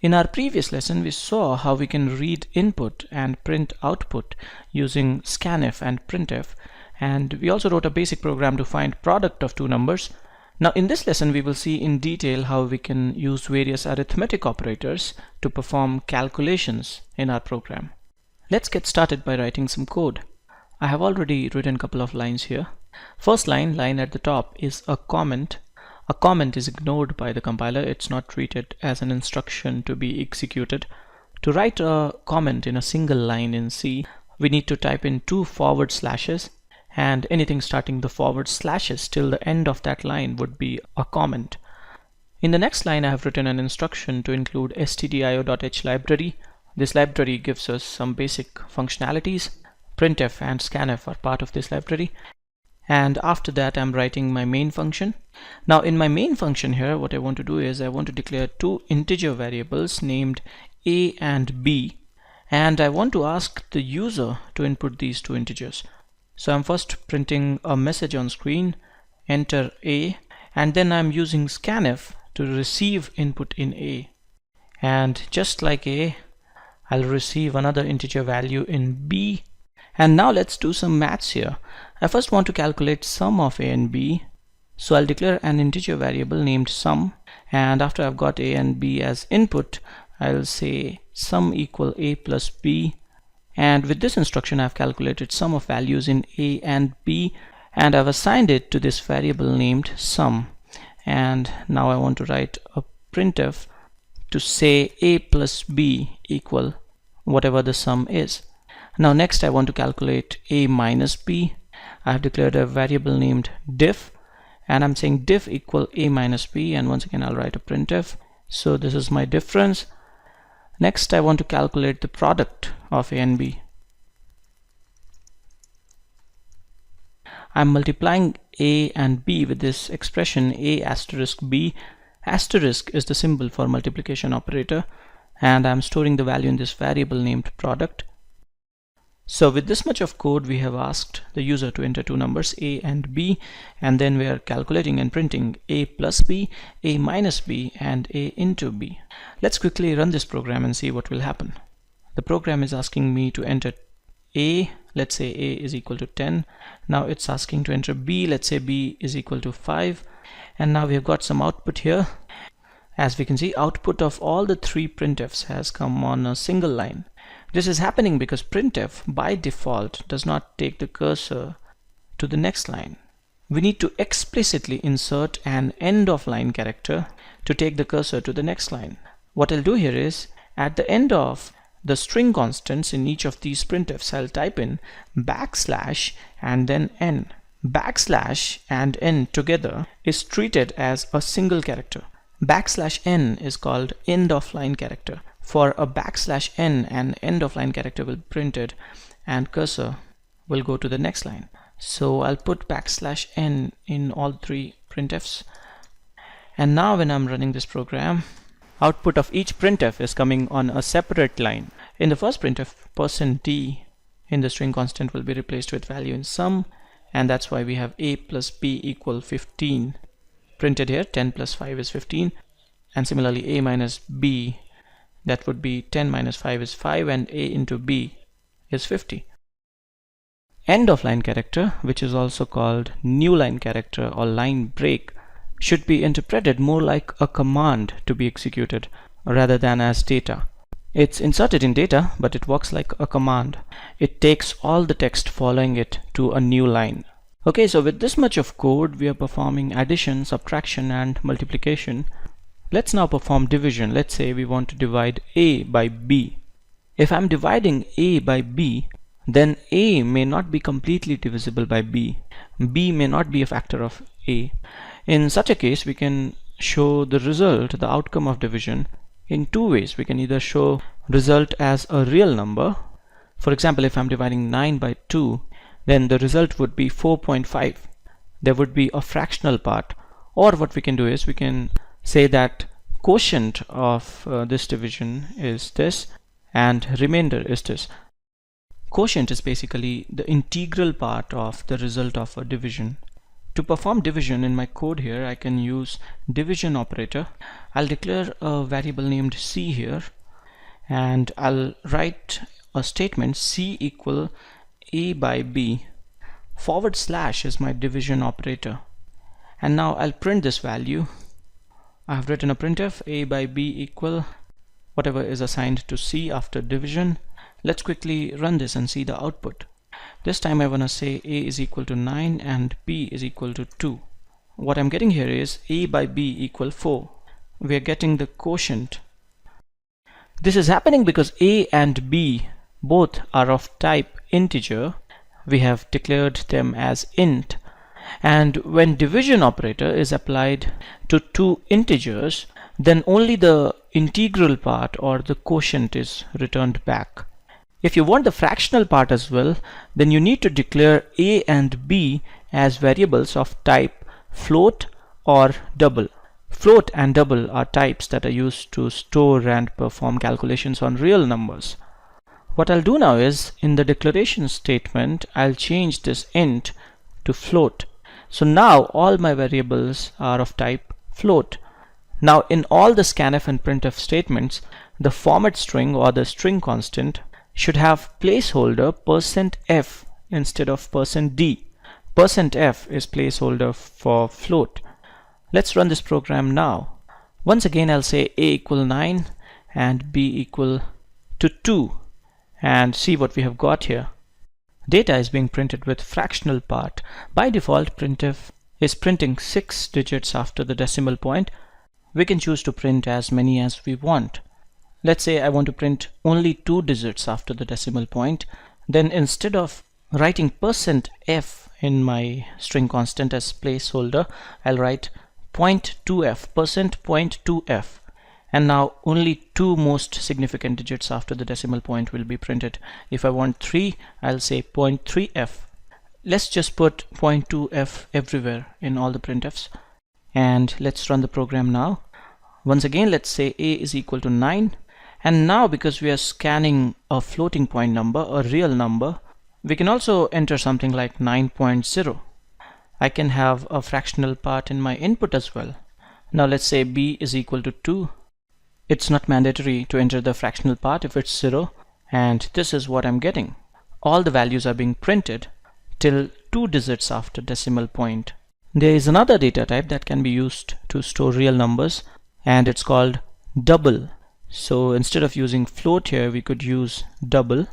In our previous lesson, we saw how we can read input and print output using scanf and printf, and we also wrote a basic program to find product of two numbers. Now in this lesson, we will see in detail how we can use various arithmetic operators to perform calculations in our program. Let's get started by writing some code. I have already written a couple of lines here. First line at the top, is a comment. A comment is ignored by the compiler. It's not treated as an instruction to be executed. To write a comment in a single line in C, we need to type in 2 forward slashes, and anything starting the forward slashes till the end of that line would be a comment. In the next line, I have written an instruction to include stdio.h library. This library gives us some basic functionalities. Printf and scanf are part of this library. And after that, I'm writing my main function. Now in my main function here, what I want to do is I want to declare two integer variables named a and b, and I want to ask the user to input these two integers. So I'm first printing a message on screen, enter a, and then I'm using scanf to receive input in a. And just like a, I'll receive another integer value in b. And now let's do some maths here. I first want to calculate sum of a and b, so I'll declare an integer variable named sum, and after I've got a and b as input, I'll say sum equal a plus b, and with this instruction I've calculated sum of values in a and b, and I've assigned it to this variable named sum. And now I want to write a printf to say a plus b equal whatever the sum is. Now next I want to calculate a minus b. I have declared a variable named diff, and I'm saying diff equal a minus b, and once again I'll write a printf. So this is my difference. Next I want to calculate the product of a and b. I'm multiplying a and b with this expression a asterisk b. Asterisk is the symbol for multiplication operator, and I'm storing the value in this variable named product. So with this much of code, we have asked the user to enter two numbers a and b, and then we are calculating and printing a plus b, a minus b, and a into b. Let's quickly run this program and see what will happen. The program is asking me to enter a. Let's say a is equal to 10. Now it's asking to enter b. Let's say b is equal to 5. And now we have got some output here. As we can see, output of all the three printfs has come on a single line. This is happening because printf by default does not take the cursor to the next line. We need to explicitly insert an end of line character to take the cursor to the next line. What I'll do here is, at the end of the string constants in each of these printfs, I'll type in backslash and then n. Backslash and n together is treated as a single character. Backslash n is called end of line character. For a backslash n, an end of line character will be printed and cursor will go to the next line. So I'll put backslash n in all three printfs. And now when I'm running this program, output of each printf is coming on a separate line. In the first printf, %d in the string constant will be replaced with value in sum, and that's why we have a plus b equal 15 printed here. 10 plus 5 is 15, and similarly a minus b, that would be 10 minus 5 is 5, and a into b is 50. End of line character, which is also called new line character or line break, should be interpreted more like a command to be executed rather than as data. It's inserted in data, but it works like a command. It takes all the text following it to a new line. Okay, so with this much of code, we are performing addition, subtraction, and multiplication. Let's now perform division. Let's say we want to divide a by b. If I'm dividing a by b, then a may not be completely divisible by b. B may not be a factor of a. In such a case, we can show the result, the outcome of division, in two ways. We can either show result as a real number. For example, if I'm dividing 9 by 2, then the result would be 4.5. There would be a fractional part. Or what we can do is we can say that quotient of this division is this and remainder is this. Quotient is basically the integral part of the result of a division. To perform division in my code here, I can use division operator. I'll declare a variable named c here, and I'll write a statement c equal a by b. / is my division operator. And now I'll print this value. I've written a printf a by b equal whatever is assigned to c after division. Let's quickly run this and see the output. This time I want to say a is equal to 9 and b is equal to 2. What I'm getting here is a by b equal 4. We are getting the quotient. This is happening because a and b both are of type integer. We have declared them as int. And when division operator is applied to two integers, then only the integral part or the quotient is returned back. If you want the fractional part as well, then you need to declare a and b as variables of type float or double. Float and double are types that are used to store and perform calculations on real numbers. What I'll do now is, in the declaration statement, I'll change this int to float. So now all my variables are of type float. Now in all the scanf and printf statements, the format string or the string constant should have placeholder %f instead of %d. %f is placeholder for float. Let's run this program now. Once again I'll say a equal 9 and b equal to 2 and see what we have got here. Data is being printed with fractional part. By default, printf is printing 6 digits after the decimal point. We can choose to print as many as we want. Let's say I want to print only 2 digits after the decimal point. Then instead of writing %f in my string constant as placeholder, I'll write .2f, %.2f. And now only 2 most significant digits after the decimal point will be printed. If I want 3, I'll say .3f. Let's just put .2f everywhere in all the printfs. And let's run the program now. Once again, let's say a is equal to 9. And now because we are scanning a floating point number, a real number, we can also enter something like 9.0. I can have a fractional part in my input as well. Now let's say b is equal to 2. It's not mandatory to enter the fractional part if it's 0, and this is what I'm getting. All the values are being printed till 2 digits after decimal point. There is another data type that can be used to store real numbers, and it's called double. So instead of using float here, we could use double.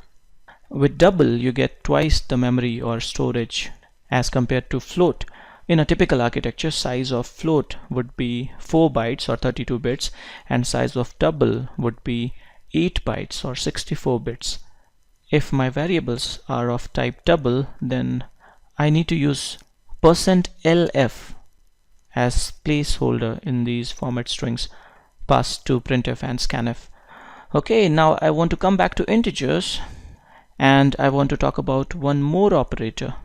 With double, you get twice the memory or storage as compared to float. In a typical architecture, size of float would be 4 bytes or 32 bits, and size of double would be 8 bytes or 64 bits. If my variables are of type double, then I need to use %lf as placeholder in these format strings passed to printf and scanf. Okay, now I want to come back to integers, and I want to talk about one more operator.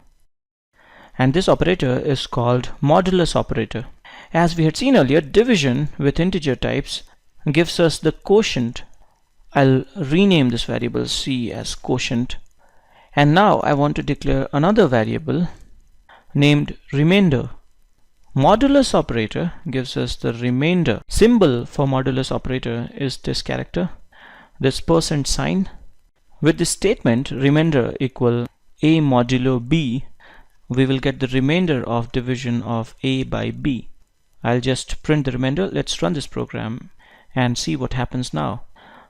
And this operator is called modulus operator. As we had seen earlier, division with integer types gives us the quotient. I'll rename this variable c as quotient. And now I want to declare another variable named remainder. Modulus operator gives us the remainder. Symbol for modulus operator is this character, this %sign. With this statement, remainder equal a modulo b, we will get the remainder of division of a by b. I'll just print the remainder. Let's run this program and see what happens now.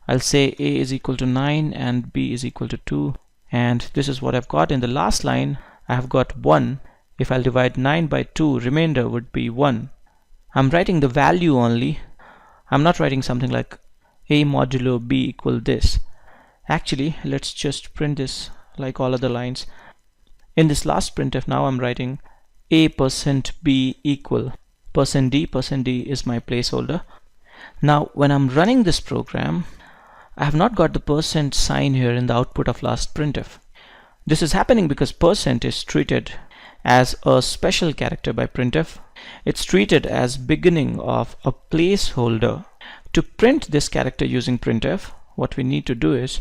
I'll say a is equal to 9 and b is equal to 2, and this is what I've got. In the last line, I've got 1. If I'll divide 9 by 2, remainder would be 1. I'm writing the value only. I'm not writing something like a modulo b equal this. Actually, let's just print this like all other lines. In this last printf now, I'm writing a %b equal %d is my placeholder. Now when I'm running this program, I have not got the %sign here in the output of last printf. This is happening because % is treated as a special character by printf. It's treated as beginning of a placeholder. To print this character using printf, what we need to do is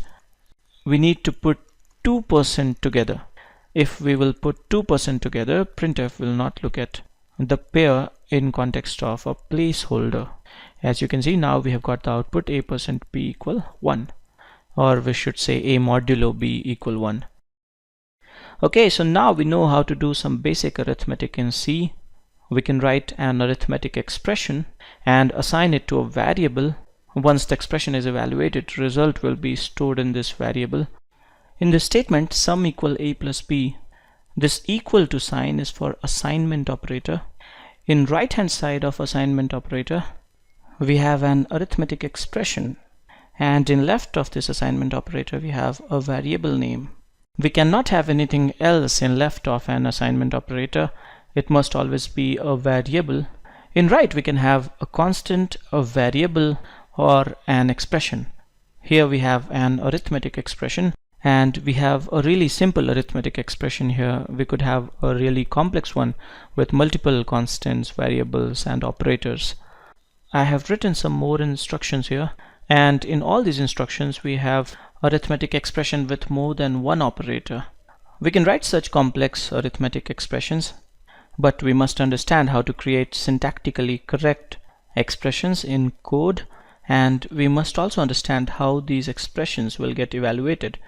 we need to put 2% together. if we will put 2% together, printf will not look at the pair in context of a placeholder. As you can see, now we have got the output a% b equal 1, or we should say a modulo b equal 1. Okay, so now we know how to do some basic arithmetic in C. We can write an arithmetic expression and assign it to a variable. Once the expression is evaluated, result will be stored in this variable. In this statement, sum equal a plus b, this equal to sign is for assignment operator. In right hand side of assignment operator, we have an arithmetic expression, and in left of this assignment operator we have a variable name. We cannot have anything else in left of an assignment operator. It must always be a variable. In right we can have a constant, a variable, or an expression. Here we have an arithmetic expression, and we have a really simple arithmetic expression here. We could have a really complex one with multiple constants, variables, and operators. I have written some more instructions here, and in all these instructions we have arithmetic expression with more than one operator. We can write such complex arithmetic expressions, but we must understand how to create syntactically correct expressions in code, and we must also understand how these expressions will get evaluated.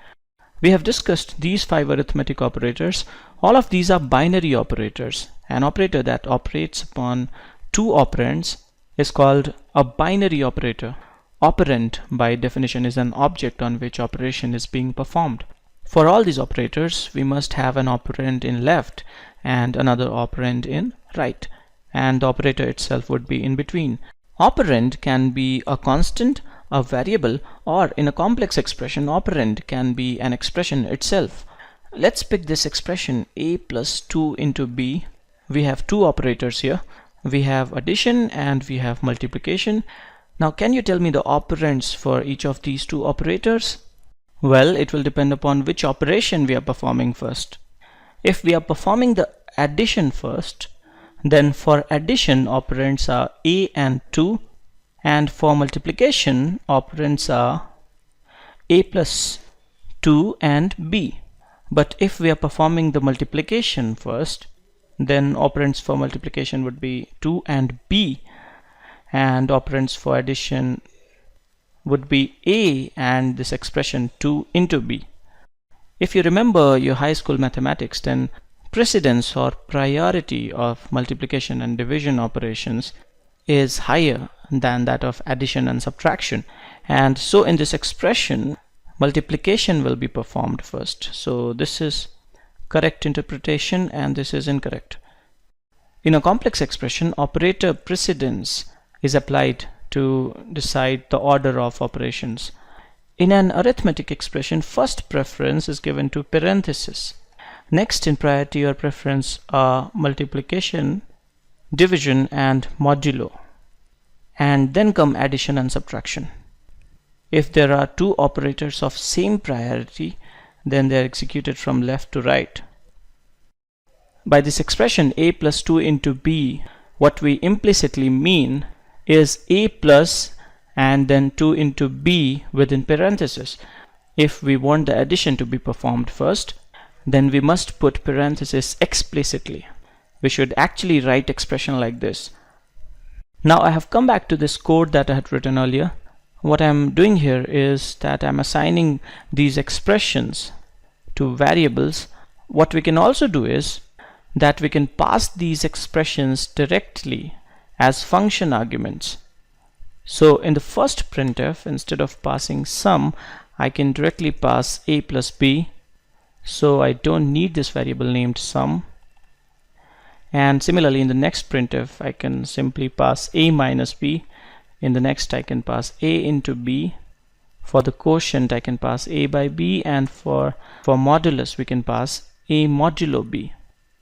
We have discussed these 5 arithmetic operators. All of these are binary operators. An operator that operates upon 2 operands is called a binary operator. Operand by definition is an object on which operation is being performed. For all these operators, we must have an operand in left and another operand in right, and the operator itself would be in between. Operand can be a constant, a variable, or in a complex expression, operand can be an expression itself. Let's pick this expression a plus 2 into b. We have 2 operators here. We have addition and we have multiplication. Now can you tell me the operands for each of these 2 operators? Well, it will depend upon which operation we are performing first. If we are performing the addition first, then for addition operands are a and 2, and for multiplication operands are a plus 2 and b. But if we are performing the multiplication first, then operands for multiplication would be 2 and b, and operands for addition would be a and this expression 2 into b. If you remember your high school mathematics, then precedence or priority of multiplication and division operations is higher than that of addition and subtraction, and so in this expression multiplication will be performed first. So this is correct interpretation and this is incorrect. In a complex expression, operator precedence is applied to decide the order of operations. In an arithmetic expression, first preference is given to parenthesis. Next in priority or preference are multiplication, division, and modulo, and then come addition and subtraction. If there are 2 operators of same priority, then they are executed from left to right. By this expression a plus 2 into b, what we implicitly mean is a plus and then 2 into b within parenthesis. If we want the addition to be performed first, then we must put parenthesis explicitly. We should actually write expression like this. Now I have come back to this code that I had written earlier. What I'm doing here is that I'm assigning these expressions to variables. What we can also do is that we can pass these expressions directly as function arguments. So in the first printf, instead of passing sum, I can directly pass a plus b, so I don't need this variable named sum. And similarly in the next printf, I can simply pass a minus b. In the next I can pass a into b. For the quotient I can pass a by b, and for modulus we can pass a modulo b.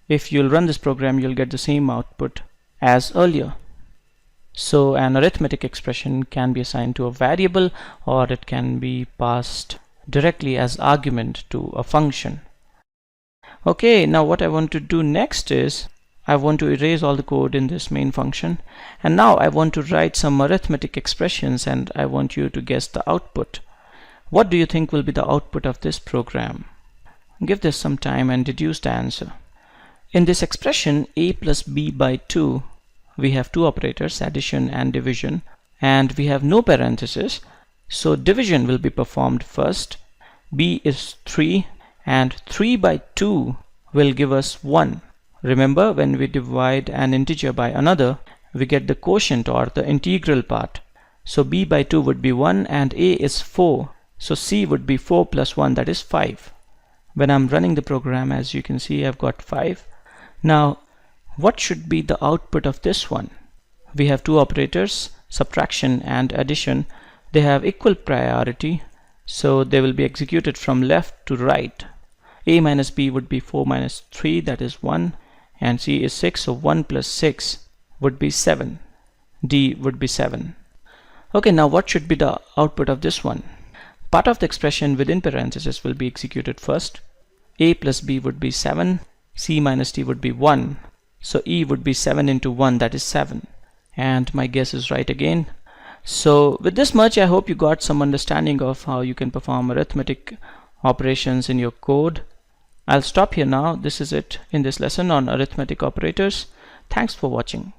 If you'll run this program, you'll get the same output as earlier. So an arithmetic expression can be assigned to a variable, or it can be passed directly as argument to a function. Okay, now what I want to do next is I want to erase all the code in this main function, and now I want to write some arithmetic expressions and I want you to guess the output. What do you think will be the output of this program? give this some time and deduce the answer. In this expression a plus b by 2, we have two operators, addition and division, and we have no parentheses, so division will be performed first. b is 3 and 3 by 2 will give us 1. Remember, when we divide an integer by another, we get the quotient or the integral part. So b by 2 would be 1 and a is 4, so c would be 4 plus 1, that is 5. When I'm running the program, as you can see, I've got 5. Now what should be the output of this one? We have two operators, subtraction and addition. They have equal priority, so they will be executed from left to right. A minus b would be 4 minus 3, that is 1, and c is 6, so 1 plus 6 would be 7. D would be 7. Okay, now what should be the output of this one? Part of the expression within parentheses will be executed first. A plus b would be 7, c minus d would be 1, so e would be 7 into 1, that is 7. And my guess is right again. So with this much, I hope you got some understanding of how you can perform arithmetic operations in your code. I'll stop here now. This is it in this lesson on arithmetic operators. Thanks for watching.